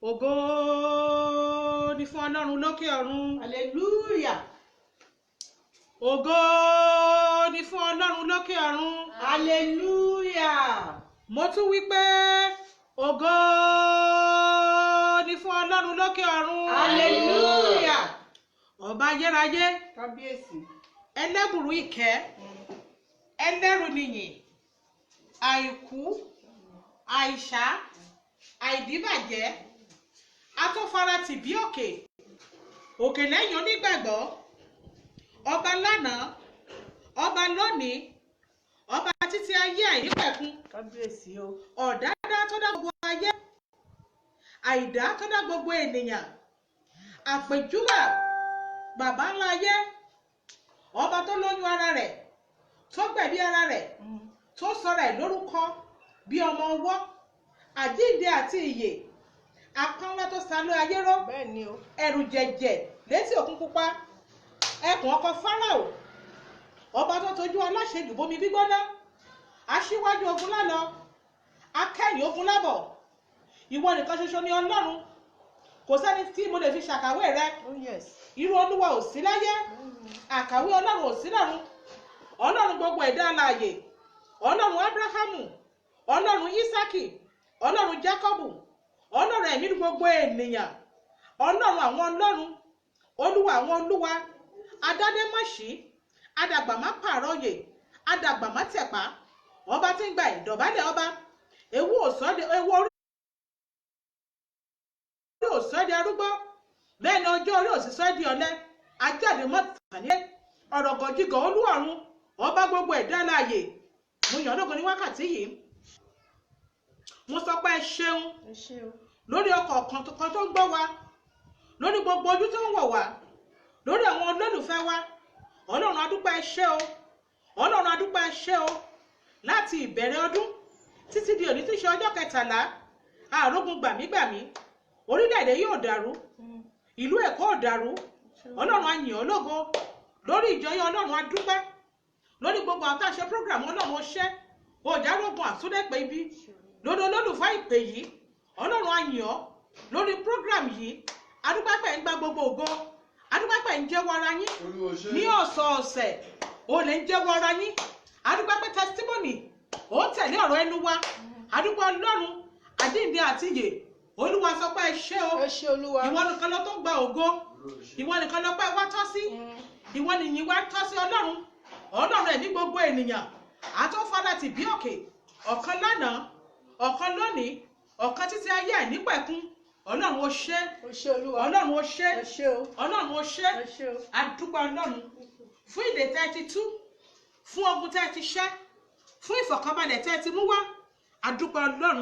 Ògo ni fún Ọlọ́run lókè ọ̀run. Hallelujah. Ògo ni fún Ọlọ́run lókè ọ̀run. Hallelujah. Mo tún wí pé ògo ni fún Ọlọ́run lókè ọ̀run. Hallelujah. Ọba ayérayé, Kábíyèsí. ẹlẹ́bùrú ìkẹ́, ẹlẹ́rù nìyìn, àìkú, àìṣá, àìdíbàjẹ́, atófaratì bí òkè, òkè lẹ́yìn onígbàgbọ́, ọba lánàá, ọba lónìí, ọba títí ayé àìnípẹ̀kun, Kábíyèsí o. ọ̀dádá tó dá gbogbo ayé, àìdá tó dá gbogbo ènìyàn, àpèjúbà bàbá ńlá ayé, ọba tó lóyún ara rẹ̀, tó gbẹ̀bí ara rẹ̀, tó sọra ẹ̀ lórúkọ bí ọmọ ọwọ́, àjíǹde àti ìyè, apánlá tó saló ayé ró, Bẹ́ẹ̀ ni o. ẹ̀rù jẹ̀jẹ̀ létí òkun pupa, ẹkùn ọkọ Fáráò, ọba tó tojú aláṣejù bomi gbígbóná, aṣíwájú ogun lálọ, akẹ́yìn ogun lábọ̀, ìwọ nìkan ṣoṣo ni Ọlọ́run, kò sẹ́ni tí mo lè fi ṣàkàwé rẹ, Oh yes. irú Olúwa ò sí láyé, àkàwé Ọlọ́run ò sí lọ́run, Ọlọ́run gbogbo ẹ̀dá alààyè, Ọlọ́run Ábúráhámù, Ọlọ́run Ísákì, Ọlọ́run Jákọ́bù, Ọlọ́run ẹ̀mí gbogbo ènìyàn, Ọlọ́run àwọn ọlọ́run, Olúwa àwọn olúwa, adádémọ̀ṣí, adàgbà má pààrọ̀yè, adàgbà má tẹ̀pá, ọba tí ń gba ìdọ̀bálẹ̀ ọba, ewu orí òsọ́dẹ arúgbó, bẹ́ẹ̀ ni ọjọ́ orí òsìsọ́ di ọ̀lẹ, ajáde mọ́tàlẹ́, ọ̀rọ̀ gọ̀jígọ̀ olúọ̀run, ọba gbogbo ẹ̀dá alààyè, mo yàn lógo ní wákàtí yìí. Mo sọ pé ẹ ṣeun Ẹ ṣé o. lórí ọkọ̀ kan tó ń gbọ́ wa, lórí gbogbo ojú tó ń wò wá, lórí àwọn olólùfẹ́ wa. Ọlọ́run adúpẹ́ ẹ ṣé o, Ọlọ́run adúpẹ́ ẹ ṣé o, láti ìbẹ̀rẹ̀ ọdún títí di òní tí ṣe ọjọ́ 13, àrógun gbàmígbàmí, orílẹ̀-èdè yóò dàrú, ìlú Èkó ò dàrú. Ọlọ́run a yìn ọ́ lógo lórí ìjọyọ̀, Ọlọ́run adúpẹ́ lórí gbogbo àwọn tá a ṣe program, Ọlọ́run ó ṣe òjàrógun àtúndẹ̀pẹ̀ ibi lórí olólùfẹ́ ìpè yìí. Ọlọ́run a yìn ọ́ lórí program yìí, adúpẹ́ pé ń gba gbogbo ògo, adúpẹ́ pé ń jẹ́wọ́ ara yín ní ọ̀sọ̀ọ̀sẹ̀, ó lè ń jẹ́wọ́ ara yín, adúpẹ́ pé testimony ó tẹ̀lé ọ̀rọ̀ ẹnu wa, adúpẹ́ Ọlọ́run àjíǹde àti ìyè. Olúwa sọ pé ẹ ṣé o, Ẹ ṣé Olúwa. ìwọ nìkan ló tó gba ògo, ìwọ nìkan ló pẹ́ wá tọ́ sí, ìwọ nìyí wá tọ́ sí Ọlọ́run, Ọlọ́run ẹ̀mí gbogbo ènìyàn, àtọ́fàlàtì bí òkè, ọ̀kan lánàá, ọ̀kan lónìí, ọ̀kan títí ayé àìnípẹ̀kun. Ọlọ́run ó ṣé, Ẹ ṣé Olúwa. Ọlọ́run ó ṣé, Ẹ ṣé o. Ọlọ́run ó ṣé. Ẹ ṣé o. Adúpẹ́ Ọlọ́run fún ìdè tẹ́ ti tú, fún ogun tẹ́ ti ṣẹ́, fún ìfọ̀kànbalẹ̀ tẹ́ ti mú wá. Adúpẹ́ Ọlọ́run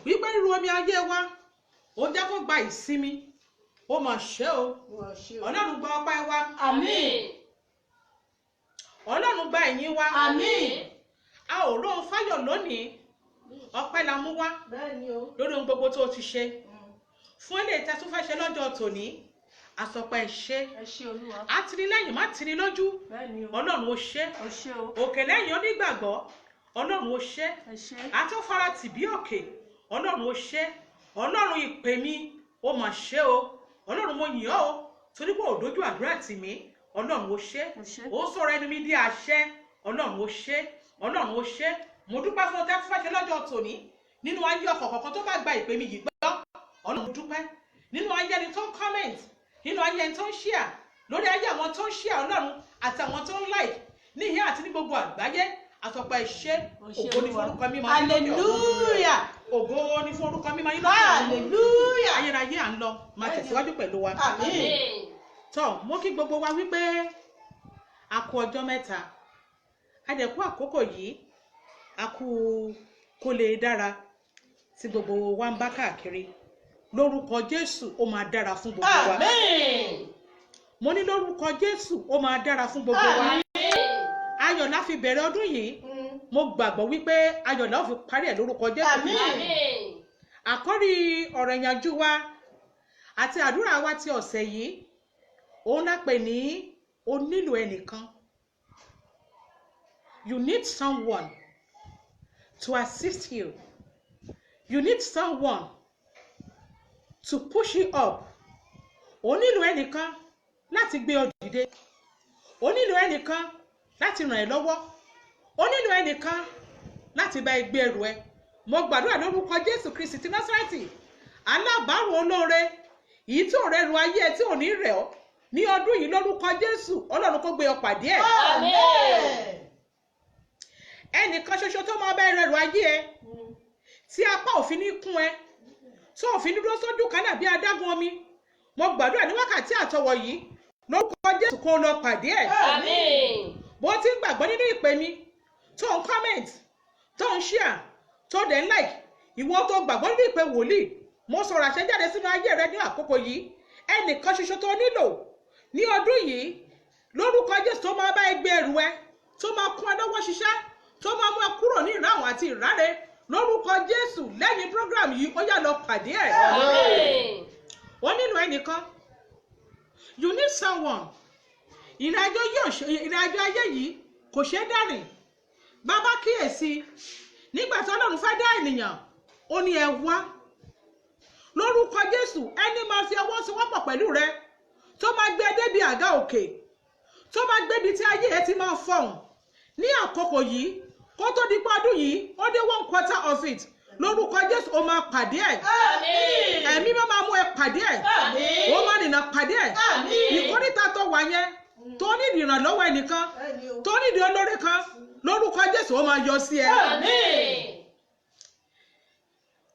wípé ríru omi ayé wa ó jẹ́ kó gba ìsinmi, ó mà ṣe o. Olúwa ṣé o. Ọlọ́run gba ọpẹ́ wa, Àmín. Ọlọ́run gba ìyìn wa. Àmín. A ò róhun fáyọ̀ lónìí, ọpẹ́ la mú wá Bẹ́ẹ̀ ni o. lórí ohun gbogbo tó ti ṣe. Fún ilé ìtẹ́ tó fẹ́ ṣe lọ́jọ́ tòní, àsọpẹ́ ṣe. Ẹ ṣé Olúwa. A tiri lẹ́yìn má tiri lójú, Bẹ́ẹ̀ ni o. Ọlọ́run ó ṣe. Ẹ ṣé o. Òkè lẹ́yìn onígbàgbọ́, Ọlọ́run ó ṣe. Ẹ ṣé. Àtọ́faratì bí òkè, Ọlọ́run ó ṣe. Ọlọ́run ìpè mi ó mà ṣe o, Ọlọ́run mo yìn ọ́ o, torí pé ò dójú àdúrà tì mí. Ọlọ́run ó ṣe. Ẹ ṣé. Ó sọ̀rọ̀ ẹnu mi di àṣẹ. Ọlọ́run ó ṣe. Ọlọ́run ó ṣe. Mo dúpẹ́ fún ọtẹ́ fún fẹ́ṣẹ́ lọ́jọ́ tòní nínú ayé ọkọ̀ kọ̀ọ̀kan tó bá gba ìpè mi yìí gbọ́. Ọlọ́run dúpẹ́ nínú ayé ẹni tó ń comment, nínú ayé ẹni tó ń share, lórí ayé àwọn tó ń share Ọlọ́run àti àwọn tó ń like ní ìhà àti ní gbogbo àgbáyé. Àsọpẹ́ ṣe. Ògo ni fún orúkọ mímọ́ yín lókè ọ̀run. Hallelujah. Ògo ni fún orúkọ mímọ́ yín lókè ọ̀run. Hallelujah. Ayérayé à ń lọ máa tẹ̀síwájú pẹ̀lú wa. Àmín. Tọ́ mo kí gbogbo wa wípé a kú ọjọ́ mẹ́ta, a dẹ̀ kú àkókò yìí, a kú kó lè dára tí gbogbo wa ń bá káàkiri. Lórúkọ Jésù ó máa dára fún gbogbo wa. Àmín. Mo ní lórúkọ Jésù ó máa dára fún gbogbo wa. Àmín. Ayọ̀ la fi bẹ̀rẹ̀ ọdún yìí, mo gbàgbọ́ wípé ayọ̀ la ó fi parí ẹ̀ lórúkọ Jésù. Àmín. Àkọ́rí ọ̀rọ̀ ìyànjú wa àti àdúrà wa ti ọ̀sẹ̀ yìí, òun la pè ní o nílò ẹnìkan. You need someone to assist you. You need someone to push you up. O nílò ẹnìkan láti gbé ọ dìde. O nílò ẹnìkan láti ràn ẹ́ lọ́wọ́. O nílò ẹnìkan láti bá ẹ gbé ẹrù ẹ. Mo gbàdúrà lórúkọ Jésù Kristi ti Násárẹ́tì, alábàárò olóore, èyí tí ò rẹrù ayé ẹ tí ò ní rẹ̀ ọ́ ní ọdún yìí lórúkọ Jésù, Ọlọ́run kó gbé ọ pàdé ẹ̀. Amen. Ẹnìkan ṣoṣo tó máa bá ẹ rẹrù ayé ẹ tí apá òfin ní kún ẹ tó òfin dúró sójú kan náà bí adágún omi. Mo gbàdúrà ní wákàtí àtọwọ̀ yìí lórúkọ Jésù kó lọ pàdé ẹ̀. Amen. Bó ti ń gbàgbọ́ nínú ìpè mi tó ń comment tó ń share tó dẹ̀ ń like, ìwọ tó gbàgbọ́ nínú ìpè wòlíì, mo sọ̀rọ̀ àṣẹ jáde sínú ayé rẹ ní àkókò yìí. Ẹnìkan ṣoṣo tó nílò ní ọdún yìí lórúkọ Jésù tó máa bá ẹ gbé ẹrù ẹ, tó máa kún ẹ lọ́wọ́ ṣiṣẹ́, tó máa mú ẹ kúrò ní ìráhùn àti ìráre lórúkọ Jésù lẹ́yìn program yìí ó yá lọ pàdé ẹ̀. Amen. Ó nílò ẹnìkan. You need someone. Ìrìnàjò ayé yìí kò ṣeé dárìn. Bàbá kíyèsí, nígbà tí Ọlọ́run fẹ́ dá ènìyàn, ó ní ẹ wá. Lórúkọ Jésù, ẹni máa fi ọwọ́ sowọ́pọ̀ pẹ̀lú rẹ, tó máa gbé débi àga òkè, tó máa gbébi tí ayé ẹ ti máa fọhùn. Ní àkókò yìí, kó tó di pé ọdún yìí, ó dé 1/4 of it. Lórúkọ Jésù, ó máa pàdé ẹ̀. Amen. Ẹ̀mí máa mú ẹ pàdé ẹ̀. Amen. Ó máa rìnà pàdé ẹ̀. Amen. Ìkórìtà tó wà yẹn, tó nídìí ìrànlọ́wọ́ ẹnìkan, tó nídìí olórí kan, lórúkọ Jésù ó máa yọ sí ẹ. Amen.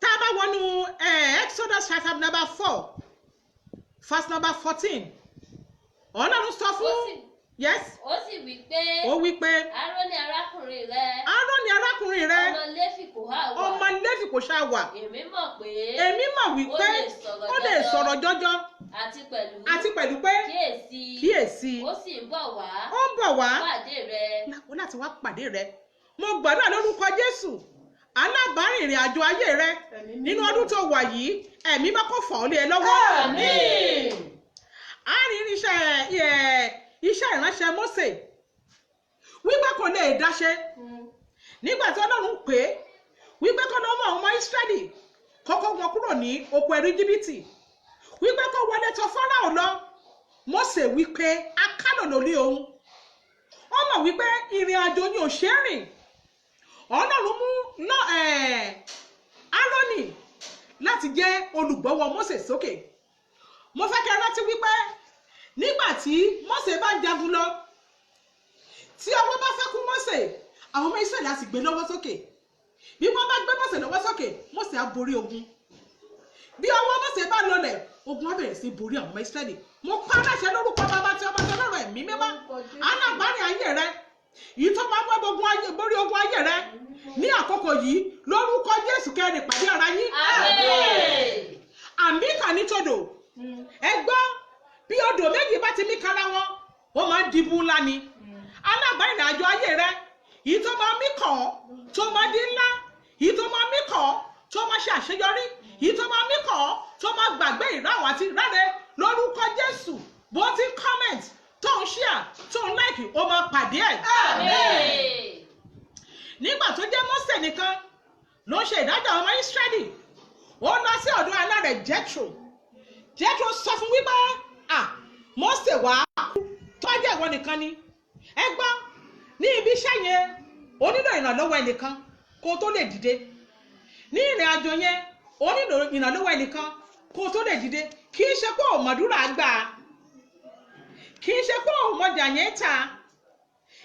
Tá a bá wọnú Exodus chapter number 4, verse number 14. Ọlọ́run sọ fún, yes, Ó sì wí pé, ó wí pé, Árónì arákùnrin rẹ, Áárónì arákùnrin rẹ, ọmọ Léfì kò há wà. ọmọ Léfì kò ṣáà wà. Èmi mọ̀ pé Èmi mọ̀ wípé ó lè sọ̀rọ̀ jọjọ àti pẹ̀lú pé kíyèsí ó sì ń bọ̀ wá ó ń bọ̀ wá pàdé rẹ. láti wá pàdé rẹ. Mo gbàdúrà lórúkọ Jésù, alábàárìn ìrìn àjò ayé rẹ nínú ọdún tó wà yìí, ẹ̀mí bá kó fà ọ́ lé ẹ lọ́wọ́. Àmín. A rí iṣẹ́ ìránṣẹ́ Mósè wípé kò lè dáṣe nígbà tí Ọlọ́run pè é wípé kó lọ mú àwọn ọmọ Ísírẹ́lì kọ́kọ́ wọn kúrò ní oko ẹrú Íjíbítì, wípé kó wọlé tọ̀ Fáráò lọ. Mósè wípé akálò lórí òun, ó mọ̀ wípé ìrìn àjò ni ò ṣe é rìn. Ọlọ́run mú Áárónì láti jẹ́ olùgbọ́wọ́ Mósè sókè. Mo fẹ́ kẹ́ rántí wípé nígbà tí Mósè bá ń jagun lọ, tí ọwọ́ bá fẹ́ kú Mósè, àwọn ọmọ Ísírẹ́lì á sì gbé lọ́wọ́ sókè. Bí wọ́n bá gbé Mósè lọ́wọ́ sókè, Mósè á borí ogun. Bí ọwọ́ Mósè bá lọlẹ̀, ogun á bẹ̀rẹ̀ sí borí àwọn ọmọ Ísírẹ́lì. Mo pa láṣẹ lórúkọ Bàbá tí Ọmọ tí Ọlọ́run ẹ̀mí mímọ́, alábàárìn ayé rẹ, yìí tó máa ń borí ogun ayé rẹ ní àkókò yìí lórúkọ Jésù kẹrin pàdé ara yín. Àmín. Àmì kà ní tòdò. Ẹ gbọ́, bí odò méjì bá ti mí kára wọn, ó máa ń dìbò ńlá ni. Alábàárìn àjò ayé rẹ, yìí tó máa mí kàn ọ́ tó máa di ńlá, yìí tó máa mí kàn ọ́ tó máa ṣe àṣeyọrí, yìí tó máa mí kàn ọ́ tó máa gbàgbé ìráwọ̀ àti ìráre lórúkọ Jésù. Bó ti ń comment, tó ń share, tó ń like, ó máa pàdé ẹ̀. Àmín. Nígbà tó jẹ́ Mósè nìkan ló ń ṣe ìdájọ́ ọmọ Ísírẹ́lì, ó lọ sí ọ̀dọ̀ alárẹ̀ Jétro. Jétro sọ fún wípé Mósè wá tó jẹ́ ìwọ nìkan ni. Ẹ gbọ́, ní ibi iṣẹ́ yẹn ó nílò ìrànlọ́wọ́ ẹnìkan kó tó lè dìde. Ní ìrìn àjò yẹn ó nílò ìrànlọ́wọ́ ẹnìkan kó tó lè dìde. Kì í ṣe pé ò mọ̀dúrà gbà, kì í ṣe pé ò mọ̀jà yẹn ta,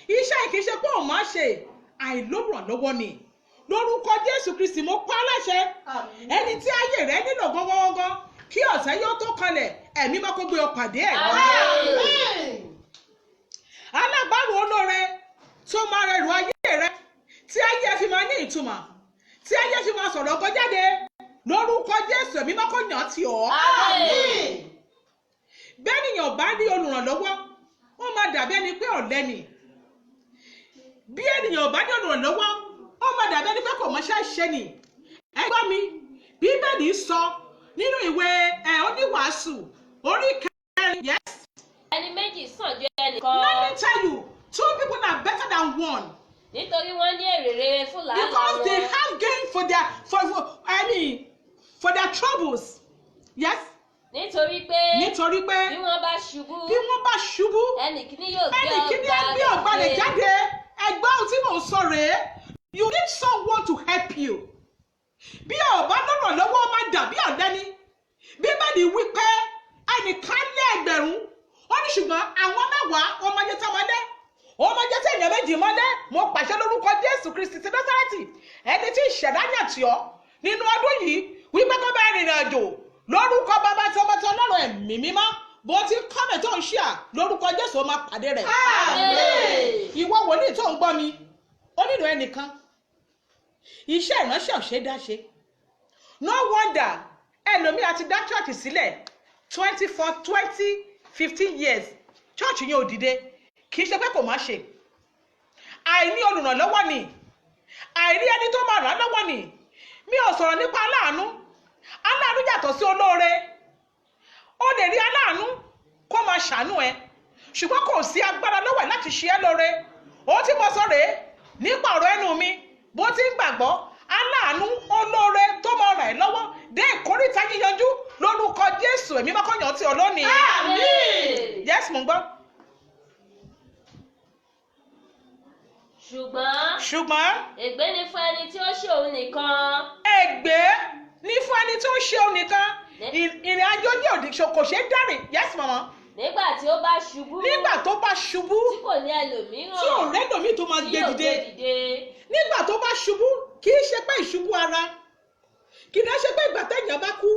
iṣẹ́ kì í ṣe pé ò má ṣe, àìlórànlọ́wọ́ ni. Lórúkọ Jésù Kristi mo pa láṣẹ, ẹni tí ayé rẹ nílò gángan kí ọ̀sẹ̀ yóò tó kanlẹ̀, ẹ̀mí má kó gbé ọ pàdé ẹ̀. Àmín. Alábàárò olóore tó máa rẹrù ayé rẹ, tí ayé fi máa ní ìtumọ̀, tí ayé fi máa sọ̀rọ̀ ọkọ jáde, lórúkọ Jésù ẹ̀mí má kó yàn tì ọ́. Àmín. Bẹ́ẹ̀nìyàn bá rí olùrànlọ́wọ́, ó máa dàbí ẹni pé ọ̀lẹ ni. Bí ènìyàn bá ní olùrànlọ́wọ́, ó máa dàbí ẹni pé kò mọṣẹ́ ṣe ni. Ẹ gbọ́ mi, Bíbélì sọ nínú ìwé Oníwàásù orí 4, yes. Ẹni méjì sàn ju ẹnìkan. Let me tell you, 2 people are better than 1. Nítorí wọ́n ní èrè rere fún làálàá Because they wọn. have gain for their troubles. Yes. nítorí pé bí wọ́n bá ṣubú ẹnì kíní yóò gbé ọ̀gbalẹ̀ jáde. Ẹgbẹ́ ohun tí mò ń sọ rèé, you need someone to help you. Bí o bá lọ́rọ̀ lọ́wọ́ ó máa dàbí ọ̀dẹ́ni. Bíbélì wí pé ẹnìkan lé ẹgbẹ̀rún, ó ní ṣùgbọ́n àwọn mẹ́wàá ọmọdé tá mọ́lé, ọmọdé tí èèyàn méjì mọ́lé. Mo pàṣẹ lórúkọ Jésù Kristi ti Násárẹ́tì, ẹni tí ìṣẹ̀dá yàn tì ọ́ nínú ọdún yìí wípé kó bá rìnrìn àjò lórúkọ Bàbá tí Ọmọ tí Ọlọ́run ẹ̀mí mímọ́. Bó ti kọ́mẹ̀ tó ń ṣe lórúkọ Jésù ó máa pàdé rẹ̀. Ìwọ wòlíì tó ń gbọ́ mi, ó nílò ẹnìkan. Iṣẹ́ ìránṣẹ́ ò ṣe é dá ṣe. No wonder ẹlòmíì àti dá church sílẹ̀ 15 years church yẹn ò dìde. Kì í ṣe pé kò má ṣe. Àìní olùrànlọ́wọ́ ni, àìrí ẹni tó máa ràn án lọ́wọ́ ni. Mi ò sọ̀rọ̀ nípa aláàánú. Aláàánú yàtọ̀ sí olóore. Ó lè rí aláàánú kó máa ṣàánú ẹ, ṣùgbọ́n kò sí agbára lọ́wọ́ ẹ̀ láti ṣe ẹ́ lóore. Ó tí mo sọ rèé nípa ọ̀rọ̀ ẹnu mi, bó ti ń gbàgbọ́ aláàánú olóore tó máa ràn ẹ́ lọ́wọ́ dé ìkórìtà yíyanjú lórúkọ Jésù ẹ̀mí mọ́kànyàn tí ọlọ́ni. Àmín. Yes, mo ń gbọ́. Ṣùgbọ́n ègbé ni fún ẹni tí ó ṣe òun nìkan. Ègbé ni fún ẹni tí ó ṣe òun nìkan. Ìrìn àjò ní òdì kò ṣe é dárìn. Yes, mama. Nígbà tí ó bá ṣubú. Tí kò ní ẹlòmíràn. Tí ò rẹ́lòmíì tó máa gbé dìde. Nígbà tó bá ṣubú, kì í ṣe pé ìṣubú ara, kì í ṣe pé ìgbà tẹ́yìn bá kú.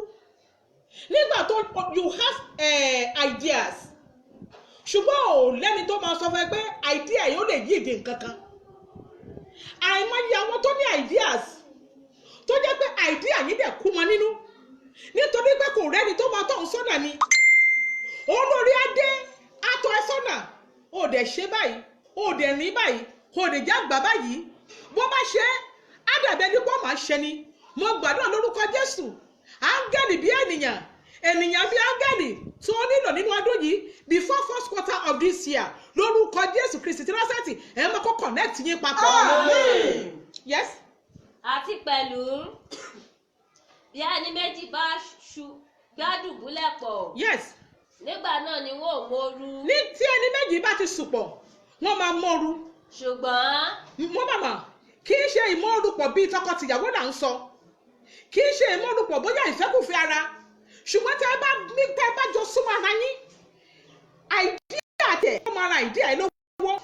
Nígbà tó you have ideas, ṣùgbọ́n ò lẹ́ni tó máa sọ fún ẹ pé idea yóò lè yí ìdè nǹkan kan. Àìmọye àwọn tó ní ideas tó jẹ́ pé idea yìí dẹ̀ kú mọ́ nínú nítorí pé kò rẹ́ni tó máa tọ̀ ń sọ́nà ni. Olórí adé atọ́ ẹ sọ́nà, ó dẹ̀ ṣe báyìí, ó dẹ̀ rìn báyìí, ó dẹ̀ já gbà báyìí. Bó bá ṣe á dàbẹ́ ní pọ́ máa ṣe ni. Mo gbàdúrà lórúkọ Jésù, áńgẹ́lì bí ènìyàn bí áńgẹ́lì tó nílò nínú ọdún yìí before first quarter of this year lórúkọ Jésù Kristi ti Násárẹ́tì ẹ máa kó connect yín papọ̀. Yes. Àti pẹ̀lú bí ẹni méjì bá gbádùbúlẹ̀ pọ̀. Yes. Nígbà náà ni wọ́n ò móoru. Ní tí ẹni méjì bá ti sùpọ̀ wọ́n máa móoru. Ṣùgbọ́n. Mo màmá kì í ṣe ìmọ̀ọ́rùpọ̀ bíi tọkọ-tìyàwó là ń sọ. Kì í ṣe ìmọ̀ọ́rùpọ̀ bóyá ìfẹ́kùfẹ́ ara. Ṣùgbọ́n tẹ́ ẹ bá jọ súnmọ́ ara yín. Àìdíà tẹ̀ ọmọ ara ìdíà ẹ lọ́wọ́.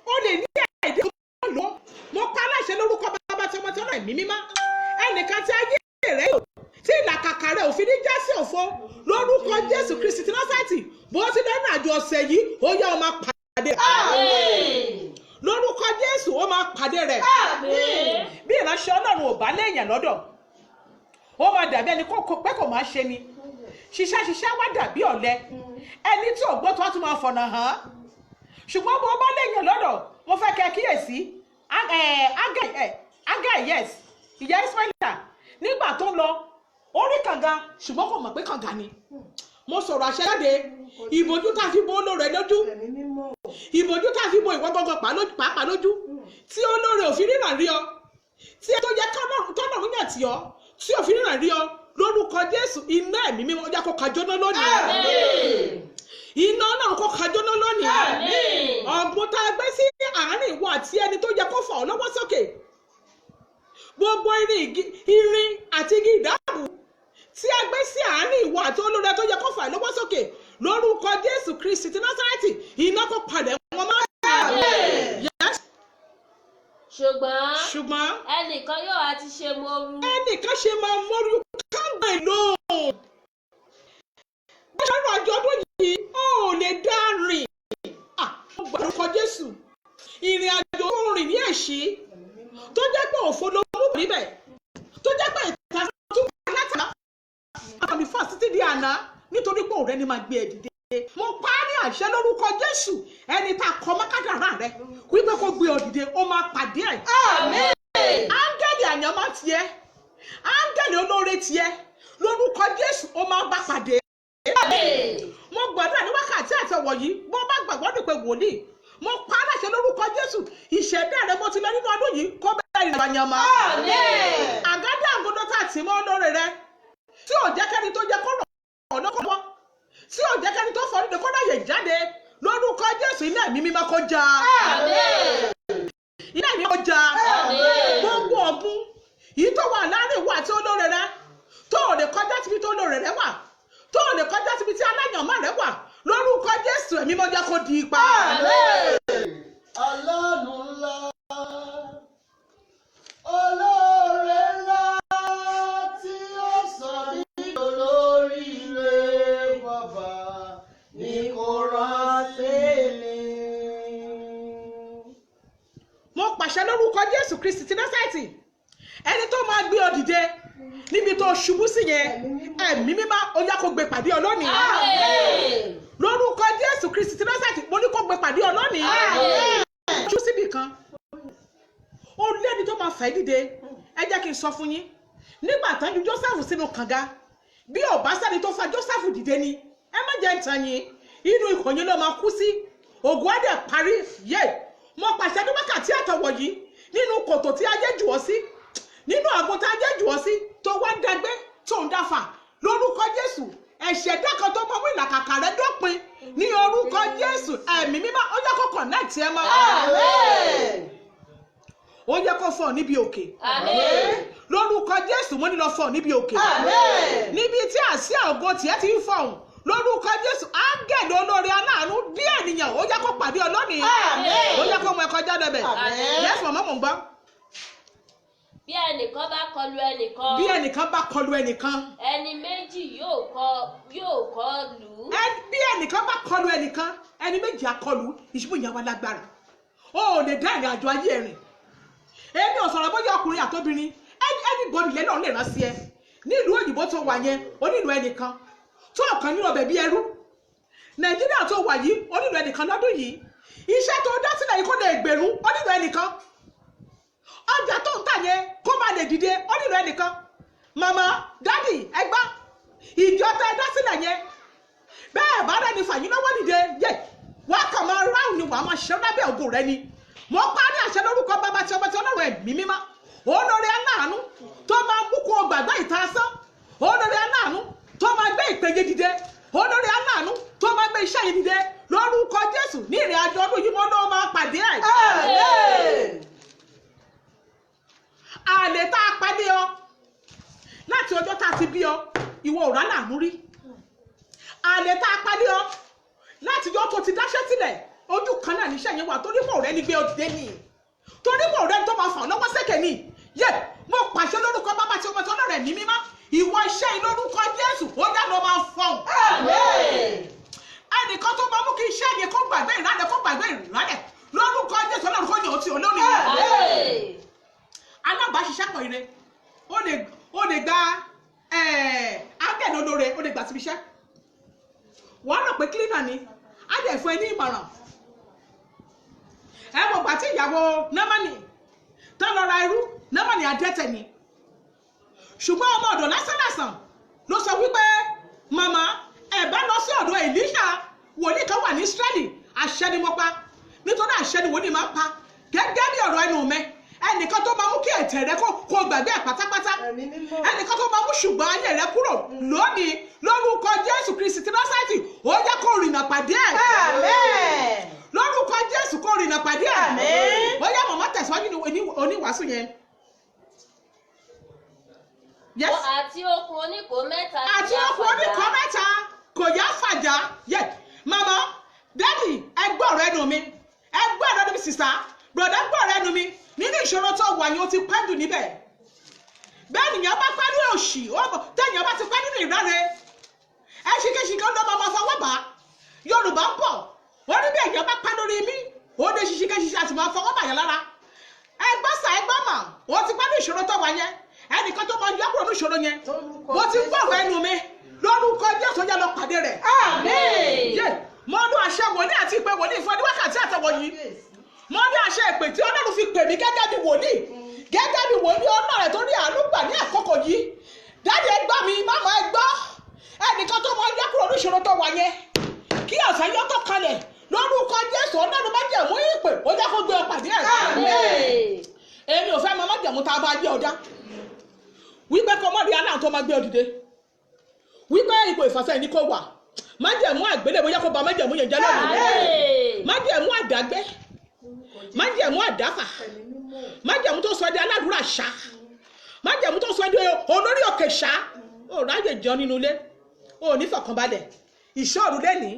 Ó lè ní àìdíà tó lọ. Mo pa aláṣẹ lórúkọ Bàbá tí Ọmọ tí Ọlọ́run ẹ̀mí mímọ́. Ẹnìkan tí ayé rẹ̀ yóò tí ìlàkàkà rẹ̀ ò fi ní já sí òfo lórúkọ Jésù Kristi ti Násárẹ́tì bó ti lẹ́nu àjọ ọ̀sẹ̀ yìí ó yá ó máa pàdé rẹ̀. Lórúkọ Jésù ó máa pàdé rẹ̀. Bí ìránṣẹ́ Ọlọ́run ò bá léèyàn lọ́dọ̀ ó máa dàbí ẹni pé kò máa ṣe ni. Ṣiṣẹ́ wá dàbí ọ̀lẹ ẹni tí ò gbọ́ tó wá tún máa fọ̀nà hàn. Ṣùgbọ́n bó bá léèyàn lọ́dọ̀ mo fẹ́ kẹ́ kíyèsí Ágáì yes ìyá Ísmáílà nígbà tó lọ ó rí kànga ṣùgbọ́n kò mọ̀ pé kànga ni. Mo sọ̀rọ̀ àṣẹ jáde ìbòjú tá a fi bo olóore lójú, ìbòjú tá a fi bo ìwọ gangan pàápàá lójú tí olóore ò fi ríran rí ọ, tí tó yẹ kọ́nọ̀rún yàn tí ọ tí ò fi ríran rí ọ lórúkọ Jésù iná ẹ̀mí mímọ́ ọjà kó kájọ́ná lónìí. Iná náà kó kájọ́ná lónìí. Ọ̀gbun tá a gbé sí àárín ìwọ àti ẹni tó yẹ kó fà ọ́ lọ́wọ́ sókè. Gbogbo irin àti igi ìdáàbò tí a gbé sí àárín ìwọ àti olóore tó yẹ kó fà ọ́ lọ́wọ́ sókè lórúkọ Jésù Kristi ti Násárẹ́tì iná kó padà wọn máa ń bá. Ṣùgbọ́n ẹnìkan yóò àti ṣe móoru. Ẹnìkan ṣe máa móoru káńgbà ìlú. Bọ́sọ̀rọ̀ àjọ̀dún yìí ó lè dá rìn. Mo gbà lórúkọ Jésù. Ìrìn àjò tó rìn ní ẹ̀ṣí tó jẹ́ pé òfo ló mú níbẹ̀ tó jẹ́ pé ìta tó wà látà àmì fásitì di àná nítorí pé òun rẹ ni máa gbé ẹ dìde. Mo pa á ní àṣẹ lórúkọ Jésù ẹni tá a kọ mọ́kàdàrà rẹ wípé kó gbé ọ dìde ó máa pàdé ẹ̀. Àmín. Áńgẹ́lì àyànmọ́ tiẹ̀ áńgẹ́lì olóore tiẹ̀ lórúkọ Jésù ó máa bá pàdé. Mo gbàdúrà ní wákàtí àtẹwọ̀ yìí bó bá gbàgbọ́ ní pé wòlíì mo pa á láṣẹ lórúkọ Jésù ìṣẹ̀dá rẹ mo ti lọ nínú ọdún yìí kó bẹ́ẹ̀ ìrìn àyànmọ́. Àgádá àgọ́dọ́ tá a tì mọ́ olóore rẹ tí ò jẹ́ kẹ́ni tó jẹ́ kó rọ̀ ọ́ lọ́kọ̀ọ́ tí ò jẹ́ kẹ́ni tó fọ́ nílé kó ráyè jáde lórúkọ Jésù iná ẹ̀mí mímọ́ kó já. Iná ẹ̀mí kó já. Gbogbo ọ̀gbun yìí tó wà láàrin ìwà àti olóore rẹ tó ò lè kọjá síbi tó olóore rẹ wà tó ò lè kọjá síbi tí aláyànmọ́ rẹ wà lórúkọ Jésù ẹ̀mí mímọ́ jẹ́ kó di ipa. Aláàánú ńlá, olóore ńlá tí ó sọ mí olóríire bàbá ní kò rántí mi. Mo pàṣẹ lórúkọ Jésù Kristi ti Násárẹ́tì ẹni tó máa gbé ọ dìde níbi tó ṣubú sí yẹn ẹ̀mí mímọ́ ó yá kó gbé pàdé ọ lónìí. Lórúkọ Jésù Kristi ti Násárẹ́tì mo ní kó gbé pàdé ọ lónìí. Ojú síbì kan ó lẹ́ni tó máa fẹ́ dìde ẹ jẹ́ kí n sọ fún yín nígbà tán ju Jósẹ́fù sínú kànga bí ò bá sẹ́ni tó fa Jósẹ́fù dìde ni ẹ má jẹ́ ń tàn yín inú ikọ̀ yín ló máa kú sí ògùn á dẹ̀ parí yé mo pàṣẹ ní wákàtí àtọwọ̀ yìí nínú kòtò tí ayé jù ọ́ sí nínú àgbo tí ayé jù ọ́ sí tó wá ń dagbé tó ń dáfà lórúkọ Jésù ẹ̀ṣẹ̀ dákan tó mọ mú ìlàkàkà rẹ dópin ní orúkọ Jésù ẹ̀mí mímọ́ ó yẹ kó connect ẹ mọ́. Ó yẹ kó fọ̀ níbi òkè. Lórúkọ Jésù mo ní lọ fọ̀ níbi òkè. Níbi tí àsíá ògo tiẹ̀ ti ń fọ̀hún lórúkọ Jésù áńgẹ̀lì olóore aláàánú bí ènìyàn ó yẹ kó pàdé ọlọ́nìí. Ó yẹ kó mọ ẹ̀kọ́ jáde bẹ̀. Yes màmá mò ń gbọ́. Bí ẹnìkan bá kọlu ẹnìkan. Bí ẹnìkan bá kọlu ẹnìkan. Ẹni méjì yóò kọlù. Bí ẹnìkan bá kọlu ẹnìkan ẹni méjì á kọlù ìṣubú ìyá wa lágbára. O ò lè dá ìrìn àjò ayé ẹ̀rìn. Èmi ò sọ̀rọ̀ bóyá ọkùnrin àtobìnrin anybody lẹ́nu ọ̀hún lè rán sí ẹ nílùú òyìnbó tó wà yẹn ó nílùú ẹnìkan tó ọ̀kan nínú ọbẹ̀ bí ẹrú Nàìjíríà tó wà yìí ó nílùú ẹnìkan lọ́dún yìí iṣẹ́ tó dá sílẹ̀ yìí kó lè gbèrú ó nílùú ẹnìkan ọjà tó ń tà yẹn kó má lè dìde ó nílùú ẹnìkan màmá dádì ẹgbá ìjọ tẹ dá sílẹ̀ yẹn bẹ́ẹ̀ bá rẹni fàyín lọ́wọ́ dìde yẹ wàá kàn máa ráhùn ni wàá máa ṣe lábẹ́ ògo rẹ ni mo parí àṣẹ lórúkọ bàbá tí ọmọ tí Ọlọ́run ẹ̀mí mímọ́ olórí aláàánú tó máa mú kó gbàgbá ìtasán olórí aláàánú tó máa gbé ìpèyè dìde olórí aláàánú tó máa gbé iṣẹ́ yìí dìde lórúkọ Jésù ní ìrìn àjò ọdún yìí mo ló máa pàdé ẹ̀. Àlè tá a pàdé ọ láti ọjọ́ tá a ti bí ọ ìwọ ò rálàánú rí àlè tá a pàdé ọ láti ọjọ́ tó ti dáṣẹ́ sílẹ̀ ojú kan náà níṣẹ́ yẹn wà torí mọ̀ rẹ ní gbé ọdẹ ní torí mọ̀ rẹ tó máa fà lọ́wọ́ sẹ́kẹ̀ ní yẹ mo pàṣẹ lórúkọ bàbá tí ọmọ tí Ọlọ́run ẹ̀mí mímọ́ ìwọ iṣẹ́ yìí lórúkọ Jésù ó dá lọ máa fọ̀n. Ẹnìkan tó máa mú kí iṣẹ́ yẹn kó gbàgbé ìrànlẹ̀ lórúkọ Jésù Ọlọ́run kó yàn ó ti olórí rẹ̀. Alábàáṣiṣẹ́pọ̀ ire ó lè gba ángẹ̀lì olóore ó lè gbà síbi iṣẹ́ wọ́n rò pé cleaner ni á dẹ̀ fún ẹ ní ìmọ̀ràn. Ẹ mọ̀ gbà tí ìyàwó Námánì tó lọ ra irú Námánì adẹ́tẹ̀ ni ṣùgbọ́n ọmọ ọ̀dọ̀ lásánlàsàn ló sọ wípé màmá ẹ bá lọ sí ọ̀dọ̀ Èlíṣà wòlíì kan wà ní Ísírẹ́lì àṣẹ ni mo pa nítorí àṣẹ ni wòlíì máa ń pa gẹ́gẹ́ bí ọ̀rọ̀ ẹnu mi ẹnìkan tó máa mú kí ẹ̀tẹ̀ rẹ kó gbàgbé ẹ̀ pátápátá ẹnìkan tó máa mú ṣùgbọ́n ayé rẹ kúrò lónìí lórúkọ Jésù Kristi ti Násárẹ́tì ó yẹ kó rìnà pàdé ẹ̀. Lórúkọ Jésù kó rìnà pàdé ẹ̀. Bóyá màmá tẹ̀síwájú ní oníwàásù yẹn. Àti okùn oníkó mẹ́ta. Àti okùn oníkó mẹ́ta kò yá fàjà. Màmá dádì ẹgbẹ́ ọ̀rọ̀ ẹnu mi ẹgbẹ́ ọ̀rọ̀ ẹnu mi sísá bùrọ̀dá gbọ́ ọ̀rọ̀ ẹnu mi nínú ìṣòro tó wà yẹn ó ti pẹ́ jù níbẹ̀. Bẹ́ẹ̀ nìyẹn bá pẹ́ nínú òṣì tẹ̀yìn bá ti pẹ́ nínú ìráre ẹ̀ṣinkéṣin kan ló máa fọwọ́ bá Yorùbá ń bọ̀ wọ́n ní bí èèyàn bá pẹ́ lórí mi ó dé ṣinkéṣin àti máa fọwọ́ bàyàn lára. Ẹgbẹ́ sà ẹgbẹ́ mà ó ti pẹ́ nínú ìṣòro tó wà yẹn ẹnìkan tó máa yọ kúrò ní ìṣòro yẹn bó ti gbọ́ ọ̀rọ̀ ẹnu mi lórúkọ Jésù yẹ lọ pàdé rẹ̀. Àmín. Mo ní àṣẹ wòlíì àti ìpè wòlíì fún ẹni wákàtí àtẹwọ̀ yìí mo ní àṣẹ ìpè tí Ọlọ́run fi pè mí gẹ́gẹ́ bí wòlíì Ọlọ́run tó ní àánú gbà ní àkókò yìí dáàdì ẹ gbọ́ mi máma ẹ gbọ́ ẹnìkan tó máa yọ kúrò ní ìṣòro tó wà yẹn kí ọ̀sán yọ tó kalẹ̀ lórúkọ Jésù Ọlọ́run má jẹ̀mú ìpè ó jẹ́ kó gbé ọ pàdé ẹ̀. Èmi ò fẹ́ máa má jẹ̀mú tá a bá jẹ́ ọ̀dá wípé kọ́ mọ́ rí aláǹ tó máa gbé ọ dìde wípé ipò ìfàsẹ́yìn ní kò wà májẹ̀mú àgbélébó yẹ kó ba májẹ̀mú yẹn jẹ́ lónìí. májẹ̀mú àdágbé, májẹ̀mú àdáfà, májẹ̀mú tó sọ ẹ́ di aládùúrà ṣá, májẹ̀mú tó sọ ẹ́ di olórí òkè ṣá. Ó ráyè jẹun nínú ilé, ó ní fọkànbalẹ̀. Ìṣòro lẹ́ni,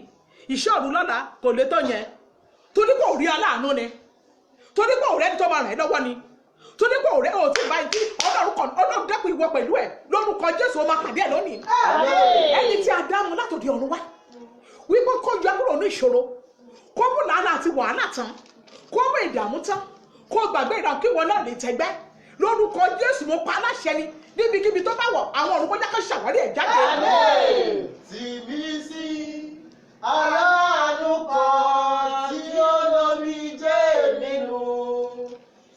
ìṣòro lọ́la kò lè tó yẹn. Torí kò rí aláàánú ni, torí kò rẹ́ni tó máa ràn ẹ́ lọ́wọ́ ni, torí kò rẹ́ ò tí ì báyìí Ọlọ́run dẹ́kun ìwọ pẹ̀lú ẹ̀ lórúkọ Jésù ó máa pàdé ẹ̀ lónìí. Ẹni tí a dá mu látòdì ọ̀run wá wípé kó yọ kúrò ní ìṣòro, kó mú làálà àti wàhálà tán, kó mú ìdààmú tán, kó gbàgbé ìdààmú kí wọn náà lè tẹgbẹ́ lórúkọ Jésù. Mo pa aláṣẹ ni níbikíbi tó bá wọ̀ àwọn ọ̀run kọjá kan ṣàwárí ẹ̀ jáde. tìbí sí aláàánú kan tí ó lómi jẹ́ nínú,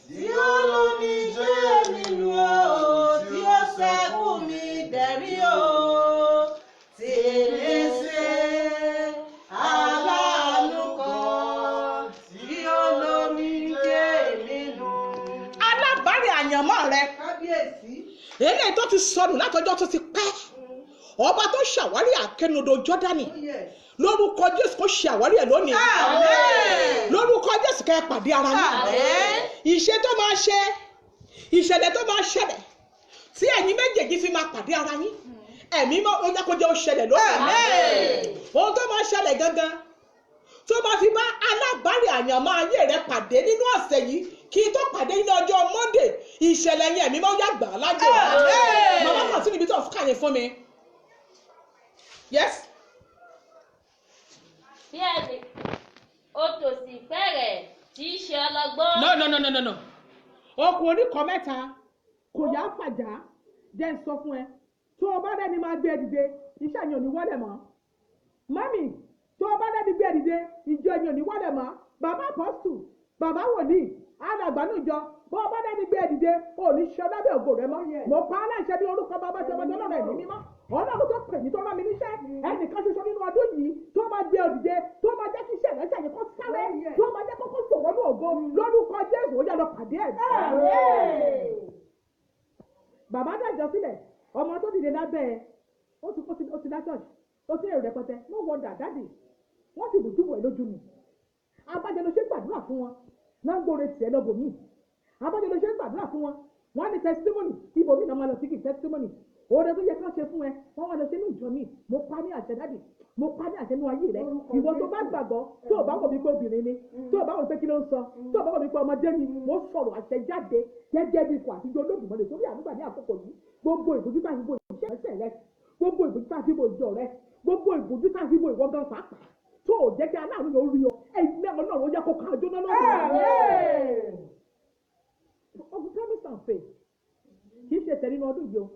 tí ó lómi jẹ́ nínú o, tí ó ṣẹ́kù mi dẹ̀rí o. Tìbí sí aláàánú kan tí ó lómi jẹ́ nínú. Alábàárẹ̀ àyànmọ́ rẹ, eléyìí tó ti sọnù látọjọ́ tó ti pẹ́, ọba tó ṣàwárí àkẹnudò Jọ́dánì lórúkọ Jésù kó ṣe àwárí ẹ̀ lónìí. Lórúkọ Jésù kẹ́ ẹ pàdé ara yín. Ìṣe tó máa ṣe, ìṣẹ̀lẹ̀ tó máa ṣẹlẹ̀ tí ẹ̀yin méjèèjì fi máa pàdé ara yín, ẹ̀mí ó yẹ kó jẹ́ ó ṣẹlẹ̀ lónìí. Ohun tó máa ṣẹlẹ̀ gangan tó máa fi bá alábàárẹ̀ àyànmọ́ ayé rẹ pàdé nínú ọ̀sẹ̀ yìí kí tó pàdé ní ọjọ́ Monday, ìṣẹ̀lẹ̀ yẹn ẹ̀mí máa yá gbà á lájò. Màmá kan sí níbi tó fún kàyé fún mi. Yes. Bí ẹni òtòṣì fẹ́rẹ̀ tí í ṣe ọlọ́gbọ́n. No. Okùn oníkan mẹ́ta kò yá fàjà jẹ́ ń sọ fún ẹ. Tó o bá dẹ́ni máa gbé ẹ dìde, iṣẹ́ yẹn ò ní wọ́lẹ̀ mọ́. Mami, tó o bá dẹ́ni gbé ẹ dìde, ìjọ yẹn ò ní wọ́lẹ̀ mọ́. Bàbá apọ́sù, bàbá wòlíì, alàgbànújọ, bó o bá dẹ́ni gbé ẹ dìde, ò ní ṣe lábẹ́ ògo rẹ mọ́. Mo pa á láṣẹ ní orúkọ bàbá ṣe ọmọdé ọlọ́run ẹ̀mí mímọ́. Ọlọ́run tó pè mí tó rán mi níṣẹ́, ẹnìkan ṣoṣo nínú ọdún yìí tó máa gbé ọ dìde, tó máa jẹ́ kí iṣẹ́ ìrẹsẹ̀ yìí kó sáré, tó máa jẹ́ kókó sòwò ní ògo lórúkọ Jésù ó yá lọ pàdé ẹ̀. Bàbá dájọ́ sílẹ̀, ọmọ tó dìde lábẹ́ ẹ, ó ti dá church, ó ti èrò rẹpẹtẹ, no wonder dáàdì, wọ́n ti bùjú bọ̀ ẹ́ lójú mi. Abájọ ló ṣe ń gbàdúrà fún wọn, náà ń gbóore tiẹ̀ lọ́bòmí. Abájọ ló ṣe ń gbàdúrà fún wọn, wọ́n á ní testimony, ibòmí náà máa lọ sí kì testimony. Oore tó yẹ kán ṣe fún ẹ, wọ́n wá lọ sínú ìjọ mi, mo pa ní àṣẹ dáàdì, mo pa ní àṣẹ ní ayé rẹ. Ìwọ tó bá gbàgbọ́, tó o bá wò mí pé obìnrin ni, tó o bá wò mí pé kí ló ń sọ, tó o bá wò mí pé ọmọdé ni, mo sọ̀rọ̀ àṣẹ jáde gẹ́gẹ́ bí ikọ̀ àtijọ́ Olódùmarè sórí àdúgbà ní àkókò yìí. Gbogbo ìbòjú tá a fi bo ìṣẹ́ ẹsẹ̀ rẹ, gbogbo ìbòjú tá a fi bo ìjọ rẹ, gbogbo ìbòjú tá a fi bo ìwọ gan pàápàá, tó o jẹ́ kí aláàánú yóò rí ọ, ẹ̀yin náà Ọlọ́run ó yẹ kó ká ọjọ́ náà lọ́wọ́. Ogun promise and faith kì í ṣe tẹ̀lé ní ọdún yìí o,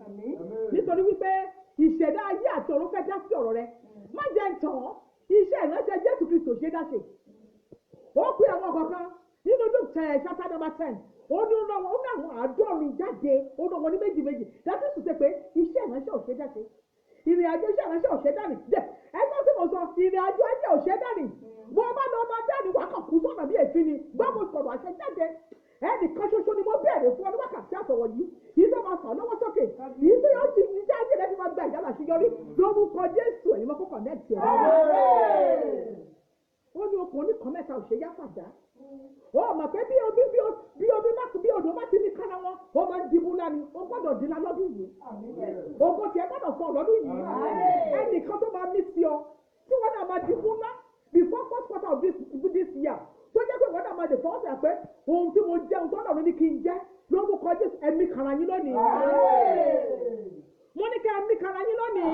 nítorí wípé ìṣẹ̀dá ayé àti ọ̀run fẹ́ dá sí ọ̀rọ̀ rẹ. Má jẹ́ ntàn, iṣẹ́ ìránṣẹ́ Jésù Kristo ṣe dá ṣe. Ó pè àwọn kankan nínú Luke chapter number 10, ó ní àwọn àádọ́rin jáde, ó ní wọn ní méjì. Dájú sì ṣe pé iṣẹ́ ìránṣẹ́ ò ṣe dá ṣe. Ìrìn àjò iṣẹ́ ìránṣẹ́ ò ṣe dá ní. Ẹgbẹ́ tí mo sọ, ìrìn àjò ayé ò ṣe dá ní. Wọ́n bá lọ máa dá ní wákàn kú sọ̀nà bí èéfín ni, gbọ́ mo sọ̀rọ̀ àṣẹ jáde. Ẹnìkan ṣoṣo ni mo bẹ̀rẹ̀ fún ọdún wákàtí àtọ̀wọ̀ yìí, yìí tó máa fà lọ́wọ́ sókè, yìí tó yóò ti ní jáde lẹ́nu máa gba ìjọba àṣeyọrí lórúkọ Jésù ẹ̀yin mọ́kọ́ kọ̀nẹ́ẹ̀tì ẹ̀. Ó ní okùn oníkan mẹ́ta ò ṣe yá fàjà. Ó mọ̀ pé bí odò má ti ní kára wọn, ó máa ń dìbò lánìí, ó gbọ́dọ̀ dín lọ́dún yìí. Ògo tiẹ̀ gbọ́dọ̀ fọ́ lọ́dún yìí. Ẹnìkan tó máa mí sí ọ, tí wọ́n náà máa dìbò ńlá before first quarter of this year. Tó jẹ́ pé wọ́n náà máa dè fọ́ ọ̀sẹ̀ pé ohun tí mo jẹ́ ohun tó náà ló ní kí n jẹ́ lórúkọ Jésù ẹ̀mí kàrà yín lónìí. Mo ní kí ẹ̀mí kàrà yín lónìí.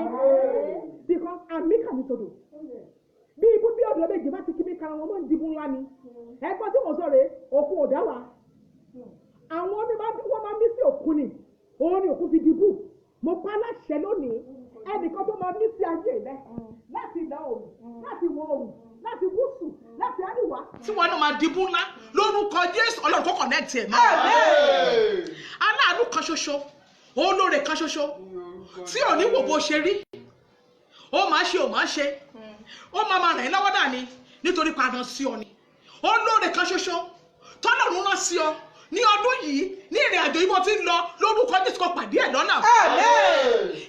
Because àmì kà ní tòdò. Bí ibú bí ọ̀dọ́ méjì bá ti kí mi kàrà wọn mọ́ ń dìbò ńlá ni. Ẹgbọ́n tí mo sọ rèé, òkú ò dá wa. Àwọn wọ́n máa mí sí òkú ni. Òun ni òkú fi dìbò. Mo pa aláṣẹ lónìí. Ẹnìkan tó máa mí sí ayé rẹ láti ìlà oòrùn, láti ìwọ̀ oòrùn, láti gúúsù, láti àríwá. Tí wọn náà máa dìbò ńlá lórúkọ Jésù Ọlọ́run kó kọ̀nẹ́ẹ̀tì ẹ̀ máa. Aláàánú kan ṣoṣo, olóore kan ṣoṣo, tí ò ní wò bó ṣe rí, ó máa ṣe, ó máa ràn ẹ́ lọ́wọ́ dání nítorí padà sí ọ ni. Olóore kan ṣoṣo tọ́lọ́run rán sí ọ ní ọdún yìí ní ìrìn àjò yìí mo ti ń lọ lórúkọ Jésù kó pàdé ẹ̀ lọ́nà.